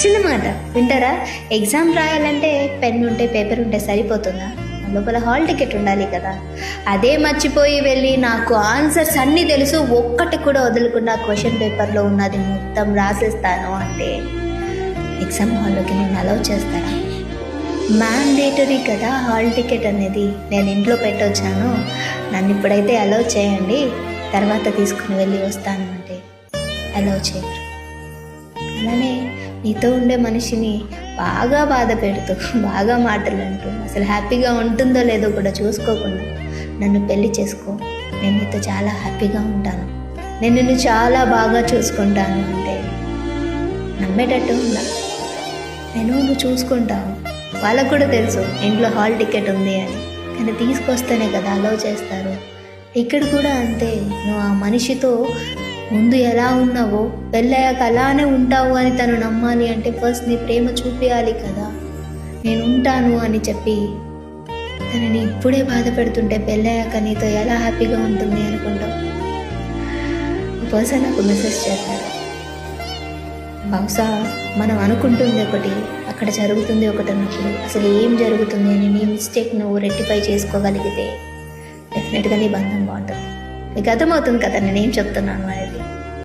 చిన్న మాట వింటారా? ఎగ్జామ్ రాయాలంటే పెన్ ఉంటే పేపర్ ఉంటే సరిపోతుందా? లోపల హాల్ టికెట్ ఉండాలి కదా. అదే మర్చిపోయి వెళ్ళి నాకు ఆన్సర్స్ అన్నీ తెలుసు, ఒక్కటి కూడా వదలకుండా క్వశ్చన్ పేపర్లో ఉన్నది మొత్తం రాసేస్తాను అంటే ఎగ్జామ్ హాల్లోకి నేను అలౌ చేస్తారా? మ్యాండేటరీ కదా హాల్ టికెట్ అనేది. నేను ఇంట్లో పెట్టొచ్చాను, నన్ను ఇప్పుడైతే అలౌ చేయండి, తర్వాత తీసుకుని వెళ్ళి వస్తాను అంటే అలౌ చేయరు. అలానే నీతో ఉండే మనిషిని బాగా బాధ పెడుతూ, బాగా మాటలు అంటూ, అసలు హ్యాపీగా ఉంటుందో లేదో కూడా చూసుకోకుండా నన్ను పెళ్లి చేసుకో, నేను నీతో చాలా హ్యాపీగా ఉంటాను, నేను నిన్ను చాలా బాగా చూసుకుంటాను అంటే నమ్మేటట్టు ఉందా? నువ్వు చూసుకుంటావు, వాళ్ళకు కూడా తెలుసు ఇంట్లో హాల్ టికెట్ ఉంది అని, కానీ తీసుకొస్తేనే కదా అలౌ చేస్తారు. ఇక్కడ కూడా అంతే, నువ్వు ఆ మనిషితో ముందు ఎలా ఉన్నావో పెళ్ళయ్యాక అలానే ఉంటావు అని తను నమ్మాలి అంటే ఫస్ట్ నీ ప్రేమ చూపించాలి కదా. నేను ఉంటాను అని చెప్పి తనని ఇప్పుడే బాధ పెడుతుంటే పెళ్ళయ్యాక నీతో ఎలా హ్యాపీగా ఉంటుంది అనుకుంటావు? ఒక పర్సన్ నాకు మెసేజ్ చేశాడు, బహుశా మనం అనుకుంటుంది ఒకటి, అక్కడ జరుగుతుంది ఒకటి అన్నప్పుడు అసలు ఏం జరుగుతుంది అని నీ మిస్టేక్ నువ్వు రెక్టిఫై చేసుకోగలిగితే డెఫినెట్గా నీ బంధం బాగుంటుంది. నీకు అర్థమవుతుంది కదా నేనేం చెప్తున్నాను అనేది.